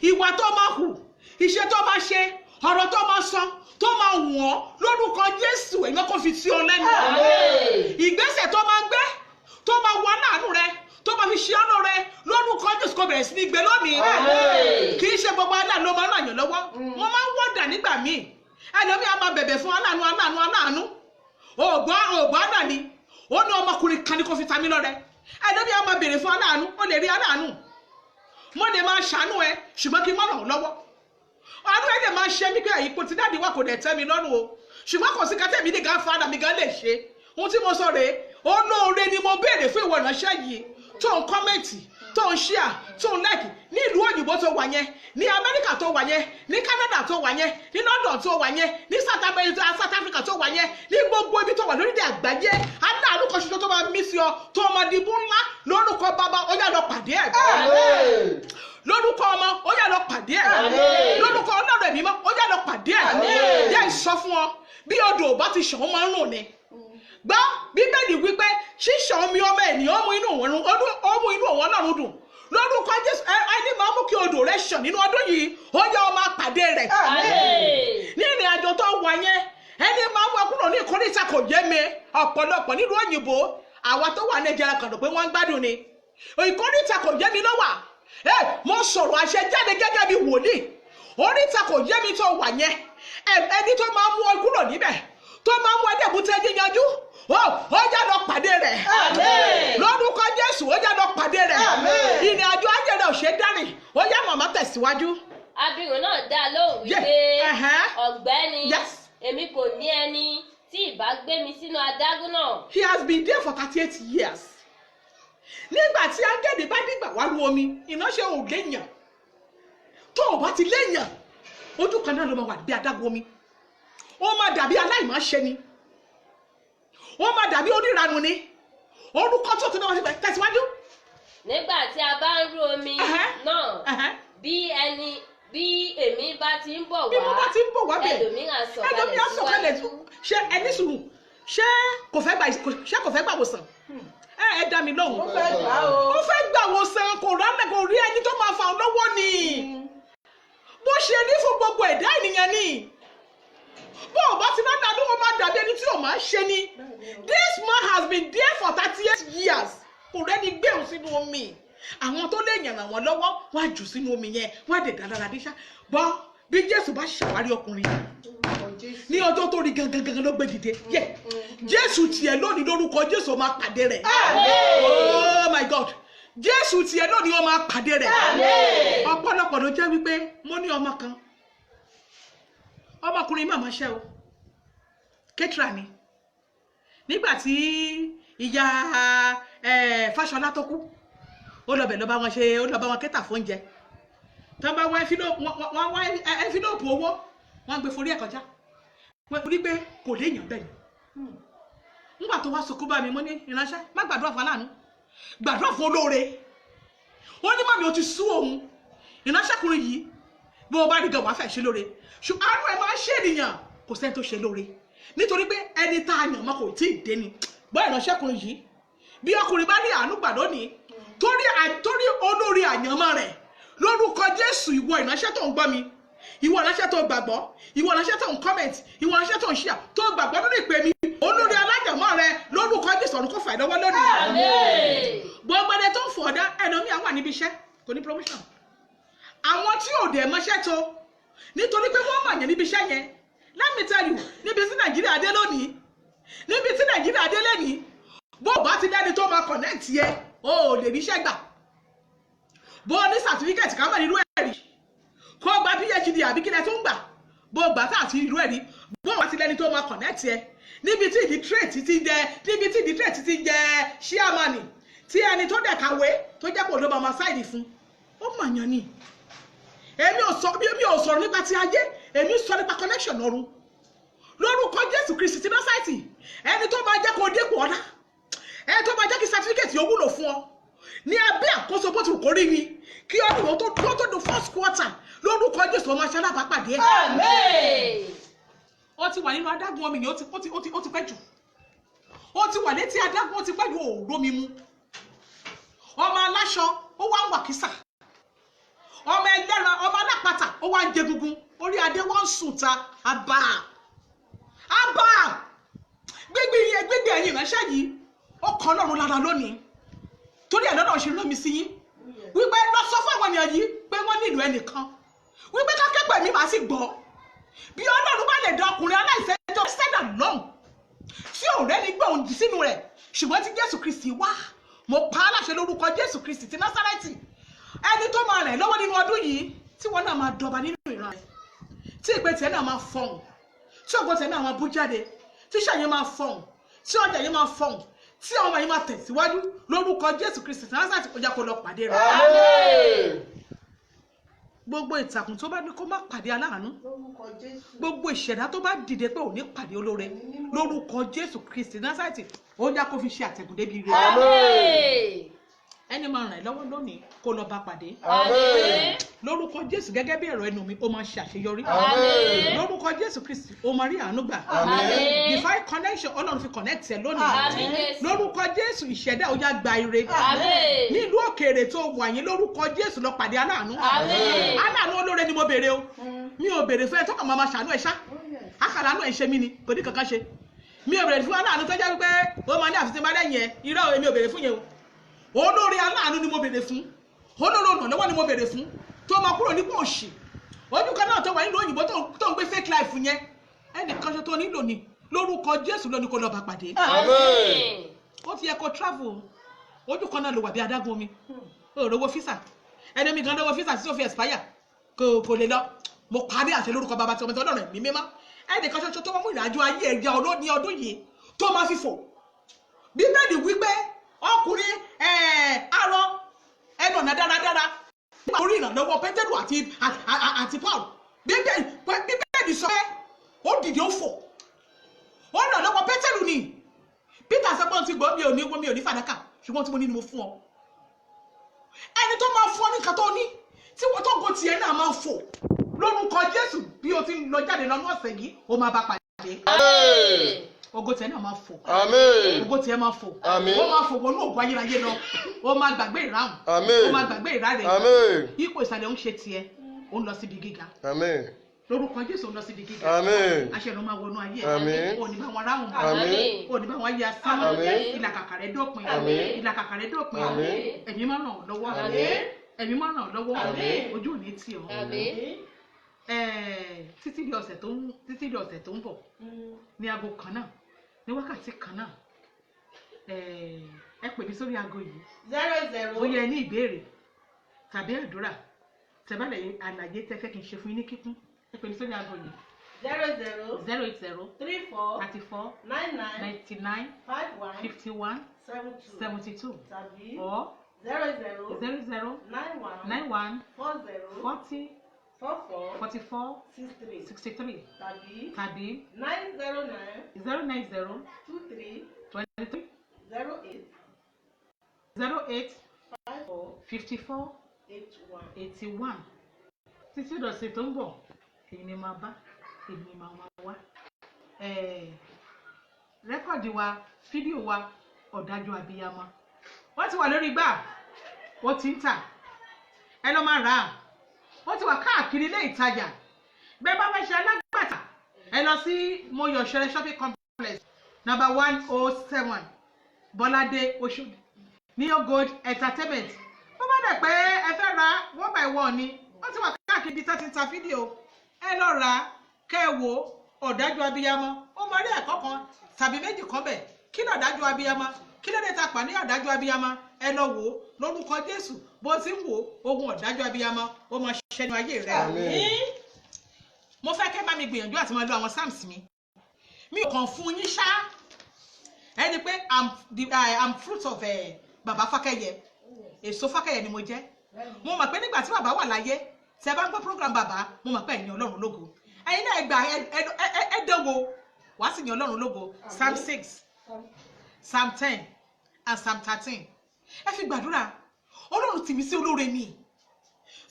Ìwà tó máa hù, iṣẹ́ tó máa ṣe, ọ̀rọ̀ tó máa sọ, tó máa wọ̀n lórúkọ Jésù ẹ̀mí kò fi sí ọ lẹ́nu. Ìgbésẹ̀ tó máa gbé tó máa wọ láàánú rẹ tó máa fi ṣe ọ́nà rẹ lórúkọ Jésù kò bẹ̀rẹ̀ sí ní gbé lónìí. Kì í ṣe gbogbo aláàánú ló máa ń ràn yàn lọ́wọ́. Wọ́n máa ń wọ́dà nígbà míì. Ẹlòmí a máa bẹ̀bẹ̀ fún aláàánú. Ògbọ́n náà ni ó ní ọmọkùnrin kan ní kò fi ta mí lọ́rẹ. Ẹlòmí a máa bèrè fún aláàánú, ó lè rí aláàánú. Mo lè máa ṣàánú ẹ ṣùgbọ́n kí n má ràn ọ́ lọ́wọ́. Àánú ẹ lè máa ṣe mí pé ipò tí dáàdi wà kò dẹ̀ tẹ́ mi lọ́rùn o. Ṣùgbọ́n kò sí kátẹ́ mi nìkan fada mi gan lè ṣe. Ohun tí mo sọ rèé, olóore ni mo béèrè fún ìwọ ìránṣẹ́ yìí tó ń kọ́mẹ̀ntì, tó ń ṣíà, tó ń láìkì ní ìlú òyìnbó tó wà yẹn, ní Amẹ́ríkà tó wà yẹn, ní Canada tó wà yẹn, ní London tó wà yẹn, ní South Africa tó wà yẹn, ní gbogbo ibi tó wà lórílẹ̀ àgbáyé. Aláàánú kan ṣoṣo tó máa mí sí ọ tó máa dìbò ńlá lórúkọ bàbá ó yá lọ pàdé ẹ̀. Lórúkọ ọmọ ó yá lọ pàdé ẹ̀. Lórúkọ Ọlọ́run ẹ̀mí mọ́ ó yá lọ pàdé ẹ̀. Jẹ́ ìsọ fún ọ bí odò bá ti ṣàn ó máa ń rùn ni. Gbọ́ Bíbélì wípé ṣíṣàn omi ọmọ ènìyàn ó mú inú òun Ọlọ́run dùn. Lórúkọ Jésù ẹni máa mú kí odò rẹ ṣàn nínú ọdún yìí ó yá ọ máa pàdé rẹ̀. Ní ìrìn àjò tó wà yẹn ẹni máa mú ọkùnrin ní ìkórìíta kò yé mi ọ̀pọ̀lọpọ̀ nílùú òyìnbó àwa tó wà ní Nàìjíríà kàn rò pé wọ́n ń gbádùn ni. Ìkórìíta kò yé mi ló wà. Mo sọ̀rọ̀ àṣẹ jáde gẹ́gẹ́ bí wòlíì. Oríta kò yé mi tó wà yẹn ẹni tó máa mú ọ kúrò níbẹ̀ tó máa mú ẹdẹ́bùtẹ́ yíyanjú ó yá lọ pàdé rẹ̀. Lórúkọ Jésù ó yá lọ pàdé rẹ̀. Ìrìn àjò ayé rẹ̀ ò ṣe dárìn ó yá màmá tẹ̀síwájú. Abirùn náà dá lóhùn wípé ọ̀gbẹ́ni èmi kò ní ẹni tí ìbá gbé mi sínú adágún náà. He has been there for 38 years. Nígbà tí áńgẹ́lì bá dìgbà wá lu omi ìránṣẹ́ ò léèyàn tó o bá ti léèyàn ojú kan náà ló máa wà bí adágún omi. Ó máa dàbí aláìmáṣe ni. Ó máa dàbí oníranu ni. Orúkọ tó ti náà wọ́n ti bẹ̀rẹ̀ tẹ̀síwájú. Nígbà tí a bá ń rú omi náà bí èmi bá ti ń bọ̀ wá ẹlòmíràn sọ̀kalẹ̀ síwájú. Ṣé ẹni sùúrù ṣé kò fẹ́ gbà wòsàn? Ẹ dá mi lóhùn. Ó fẹ́ gbà wòsàn kò rí ẹni tó máa fà ọ́ lọ́wọ́ ni. Bó ṣe rí fún gbogbo ẹ̀dá ènìyàn ni. Bó o bá ti náà dàdú wọn máa dàbí ẹni tí ò máa ṣe ni. This man has been there for 38 years. Kò rẹ́ni gbé òun sínú omi. Àwọn tó lè yàn àwọn lọ́wọ́ wá jù sínú omi yẹn wá dẹ̀ dáadáa dé ṣá. Bọ́ bí Jésù bá ṣàwárí ọkùnrin ní ọjọ́ tó rí gangan ló gbé dìde. Jésù tiẹ̀ lónìí lórúkọ Jésù máa pàdé rẹ̀. Oh my God. Jésù tiẹ̀ lónìí ó máa pàdé rẹ̀. Ọ̀pọ̀lọpọ̀ ló jẹ́ wípé mo ní ọmọ kan. Ọmọkùnrin máa ṣẹ́ o. Kétra ni. Nígbà tí ìyá Fáṣọlá tó kú ó lọ bẹ̀ lọ bá wọn kẹta fún oúnjẹ tó bá wá ẹnfílọ́pù owó wọ́n gbé forí ẹ̀ kọjá wọ́n rí pé kò léèyàn bẹ́ẹ̀ ni nígbà tó wá sọkún bá mi mo ní ìránṣẹ́ má gbàdúrà fún aláàánú gbàdúrà fún olóore ó ní màmí o ti sú òun ìránṣẹ́kùnrin yìí bó o bá rí gan wàá fẹ́ ṣe lóore ṣùgbọ́n àánú ẹ̀ máa ń ṣe ènìyàn kò sẹ́ni tó ṣe lóore nítorí pé ẹni tá a yàn mọ́ kò tí ì dé ni bọ́ ìránṣẹ́kùnrin yìí bí ọkùnrin bá ní àánú gbà lónìí torí olórí àyànmọ́ rẹ̀ lórúkọ Jésù ìwọ ìránṣẹ́ tó ń gbọ́ mi ìwọ ìránṣẹ́ tó gbàgbọ́ ìwọ ìránṣẹ́ tó ń comment ìwọ ìránṣẹ́ tó ń share tó gbàgbọ́ lórí ìpè mi olórí alájàmọ́ rẹ lórúkọ Jésù ọ̀run kò fà ìdánwò lónìí. Gbogbo ẹni tó ń fò ọ̀dá ẹlòmíì àwọn níbi iṣẹ́ kò ní promotion àwọn tí ò dẹ̀ mọ́ṣẹ́ tó nítorí pé wọ́n mọ̀ yẹn níbi iṣẹ́ yẹn let me tell you níbi tí Nàìjíríà dé lónìí bó o bá ti dẹ́ni tó máa connect yẹ o ò lè ríṣẹ́ gbà bó o ní certificate ká mọ̀ nínú ẹ̀rí kó o gba PhD àbí kílẹ̀ tó ń gbà bó o gbà tá àti irú ẹ̀rí bó o bá ti dẹ́ni tó máa connect yẹ níbi tí ìdí trade ti jẹ chairman tí ẹni tó dẹ̀ kàwé tó jẹ́ kó ló máa sáìdì fún ó mọ̀ yàn ni èmi ò sọ̀rọ̀ nípa ti ayé èmi sọ nípa connection ọ̀run lórúkọ Jésù Kristi ti Násárẹ́tì ẹni tó máa jẹ́ kó dépò ọlá ẹni tó máa jẹ́ kí certificate yóò wúlò fún ọ ní abẹ́ àkóso bó ti kò rí ni kí ọdún tó do first quarter lórúkọ Jésù ọmọ aṣọ alábàápàdé ẹ. Àmín. Ó ti wà nínú adágún omi yẹn ó ti pẹ́ jù ó ti wà létí adágún ó ti pẹ́ jù òòró mi mu ọmọ aláṣọ ó wá ń wà kísà ọmọ ẹlẹ́ran ọmọ alápatà ó wá ń jẹ gungun orí adé wọ́n ń sùn ta àbá gbégbé ẹ̀yìn ìránṣẹ́ yìí ó kọ́ Ọlọ́run lára lónìí torí ẹ̀ lọ́dọ̀ ṣe lómi sí yín wípé lọ sọ fún àwọn ènìyàn yìí pé wọ́n nílò ẹnìkan wípé kákẹ́pẹ́ mi máa sì gbọ́ bí Ọlọ́run bá lè dán ọkùnrin aláìṣẹjọ́ sẹ́dà lọ́hùn tí ò rẹ́ni gbé òun sínú rẹ̀ ṣùgbọ́n tí Jésù Kristi wá mo pa á láṣẹ lórúkọ Jésù Kristi ti Násárẹ́tì ẹni tó máa rẹ̀ lọ́wọ́ nínú ọdún yìí tí wọ́n náà máa dọba nínú ìran rẹ̀ tí ìpè tiẹ̀ náà máa fọhùn tí ògo tiẹ̀ náà máa bú jáde tí iṣẹ́ yẹn máa fọhùn tí ọjà yẹn máa fọhùn tí àwọn ọmọ yìí máa tẹ̀síwájú lórúkọ Jésù Kristi ti Násárẹ́tì kó já kó lọ pàdé rẹ̀. Àmín. Gbogbo ìtàkùn tó bá ní kó má pàdé aláàánú gbogbo ìṣẹ̀dá tó bá dìde pé ò ní pàdé olóore lórúkọ Jésù Kristi Násárẹ́tì ó já kó fi ṣe àtẹ̀gùn débi rẹ̀. Àmín. Ẹni máa ràn ẹ́ lọ́wọ́ lónìí kó lọ bá pàdé. Àmín. Lórúkọ Jésù gẹ́gẹ́ bí ẹ̀rọ ẹnu mi ó máa ṣe àṣeyọrí. Àmín. Lórúkọ Jésù Kristi ó máa rí àánú gbà. Àmín. Divine connection Ọlọ́run fi connect ẹ lónìí. Àmín Jésù. Lórúkọ Jésù ìṣẹ̀dá ó yá gba ire. Àmín. Nílùú òkèèrè tó wà yín lórúkọ Jésù lọ pàdé aláàánú. Àmín. Aláàánú olóore ni mo béèrè o. Mi ò béèrè fún ẹ tó kàn máa ṣàánú ẹ ṣá. Àkàrà àánú ẹ ṣe mí ni kò ní kankan ṣe. Mi ò béèrè fún aláàánú tó jẹ́ wípé ó máa ní àfitì máa lẹ́yìn ẹ irọ́ èmi ò béèrè fún yẹn o. Olórí aláàánú ni mo béèrè fún olórí olùrànlọ́wọ́ ni mo béèrè fún tó máa kúrò nípò òṣì ojú kan náà tó wà nílùú òyìnbó tó ń gbé fake life yẹn ẹnìkan ṣe tó nílò ni lórúkọ Jésù lónìí kó lọ bá pàdé. Àmín. Ó ti yẹ kó travel ojú kan náà ló wà bí adágún omi ó rówó físà ẹni mi gan lówó físà tí ó fi expire kò lè lọ mo parí àṣẹ lórúkọ bàbá tí ọmọ tí Ọlọ́run ẹ̀mí mímọ́ ẹnìkan ṣoṣo tó wọ́n mú ìrìnàjò ayé ẹ̀jẹ̀ olóní ọdún yìí tó máa fi fò Bíbélì wípé ọkùnrin arọ ẹnu ọ̀nà dáradára nígbà orí ìrànlọ́wọ́ Pétérù àti Paul Bíbélì sọ pé ó dìde ó fò ó ìrànlọ́wọ́ Pétérù ni Peter sọ pé ó ti gbọ́ mi ò ní fàdákà ṣùgbọ́n tí mo ní ni mo fún ọ ẹni tó máa fún ọ ní nǹkan tó ní tí wọ́n tó go tiẹ̀ náà máa fò lórúkọ Jésù bí o ti ń lọ jáde lọ́nà ọ̀sẹ̀ yìí ó máa bá pàdé. Àmín. Ògo tiẹ̀ náà máa fò. Àmín. Ògo tiẹ̀ máa fò. Àmín. Ó máa fò wọnú ògo ayérayé lọ. Ó máa gbàgbé ìráhùn. Àmín. Ó máa gbàgbé ìráre. Àmín. Ipò ìsàlẹ̀ ń ṣe tiẹ̀. Ó ń lọ síbi gíga. Àmín. Lórúkọ Jésù ó ń lọ síbi gíga. Àmín. Àṣẹ ló máa wọnú ayé ẹ̀. Àmín. Ó ní bá wọn ráhùn. Àmín. Ó ní bá wọn yí asán. Àmín. Ìlàkàkà rẹ̀ dópin. Àmín. Ìlàkàkà rẹ̀ dópin. Àmín. Ẹ̀mí máa ràn ọ́ lọ́wọ́. Àmín. Ẹ̀mí máa ràn ọ́ lọ́wọ́. Àmín. Ojú ò ní tì ọ́. Àmín. Títí di ọ̀sẹ̀ tó ń bọ̀ ní aago kan náà ní wákàtí kan náà ẹ pè mí sórí aago yìí 00. ó yẹ ní ìbéèrè tàbí àdúrà tẹ̀bálẹ̀ àlàyé tẹ́ fẹ́ kí n ṣe fún yín ní kíkún ẹ pè mí sórí aago yìí 00. 080 34. 34 99. 99 51. 51 72 Tàbí or 00. 00 91. 91 40. 40 44. 44 63. 63 Tàbí tàbí 909. 090 23. 23 08. 08 54. 54 81. 81 títí dọ̀sẹ̀ tó ń bọ̀ èyí ni máa bá èyí ni máa wá rẹ́kọ̀dì wa fídíò wa ọ̀dájú abiyamọ wọ́n ti wà lórí igbá ó ti ń tà ẹ lọ́ máa rà á wọ́n ti wà káàkiri ilé ìtajà bẹ́ẹ̀ bá fẹ́ ṣe alágbàtà ẹ lọ sí Mọ́yọ̀ṣẹ́rẹ́ shopping complex number 107 Bọ́ládé Oṣòdì Neo Gold Entertainment bó bá dẹ̀ pé ẹ fẹ́ ra 1x1 ni wọ́n ti wà káàkiri ibi tó ti ń ta fídíò ẹ lọ rà á kẹ́ ẹ wo ọ̀dájú abiyamọ ó máa rí ẹ̀kọ́ kan tàbí méjì kan bẹ̀ kí ló ọ̀dájú abiyamọ kí ló dé ta pà ní ọ̀dájú abiyamọ ẹ lọ wò ó lórúkọ Jésù bó ti ń wò ohun ọ̀dájú abiyamọ ó máa ṣiṣẹ́ ní ayé rẹ. Àmín. Mo fẹ́ kẹ́ bá mi gbìyànjú àti máa lo àwọn psalms mi ò kàn fún yín ṣá ẹni pé I'm fruit of bàbá Fákẹ́yẹ èso Fákẹ́yẹ ni mo jẹ́ mo mọ̀ pé nígbà tí bàbá wà láyé tí ẹ bá ń gbọ́ program bàbá mo mọ̀ pé ẹ̀yin Ọlọ́run lógo ẹ̀yin náà gbà ẹ dánwò wá sí ní Ọlọ́run lógo Psalm 6 Psalm 10 and Psalm 13 ẹ fi gbàdúrà Ọlọ́run tì mí sí olóore mi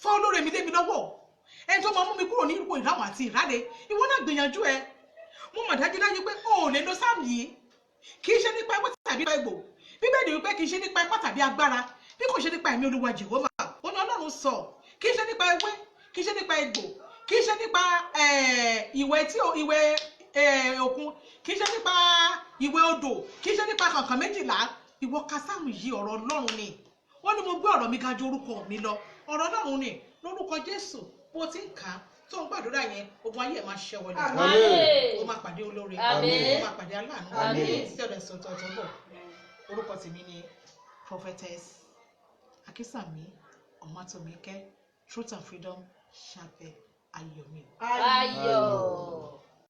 fọ́ olóore mi lé mi lọ́wọ́ ẹni tó máa mú mi kúrò ní ipò ìráwọ̀ àti ìráre ìwọ náà gbìyànjú ẹ mo mọ̀ dájúdájú pé o ò lè lo Psalm yìí kì í ṣe nípa ẹgbẹ́ tàbí ẹgbò Bíbélì wípé kì í ṣe nípa ipá tàbí agbára bí kò ṣe nípa ẹ̀mí Olúwa Jèhófà ó ní Ọlọ́run sọ kì í ṣe nípa ewé kì í ṣe nípa egbò kì í ṣe nípa ìwé òkun, kì í ṣe nípa ìwé odò, kì í ṣe nípa kankan méjìlá. Ìwọ ka sáàmù yìí ọ̀rọ̀ Ọlọ́run ni. Ó ní mo gbé ọ̀rọ̀ mi ga ju orúkọ mi lọ. Ọ̀rọ̀ Ọlọ́run ni lórúkọ Jésù bó ti ń kà á tó ń gbàdúrà yẹn ogun ayé ẹ̀ máa ṣẹ́ wọlé. Ó máa pàdé olóore, ó máa pàdé aláàánú, títí ọ̀dọ̀ ẹ̀sìn ọ̀tọ̀ bọ̀. Orúkọ tèmi ni Prophetess Akínsànmí Ọmọ́tómikẹ́, Truth and Freedom Chapel Ayọ̀mí. Ayọ̀.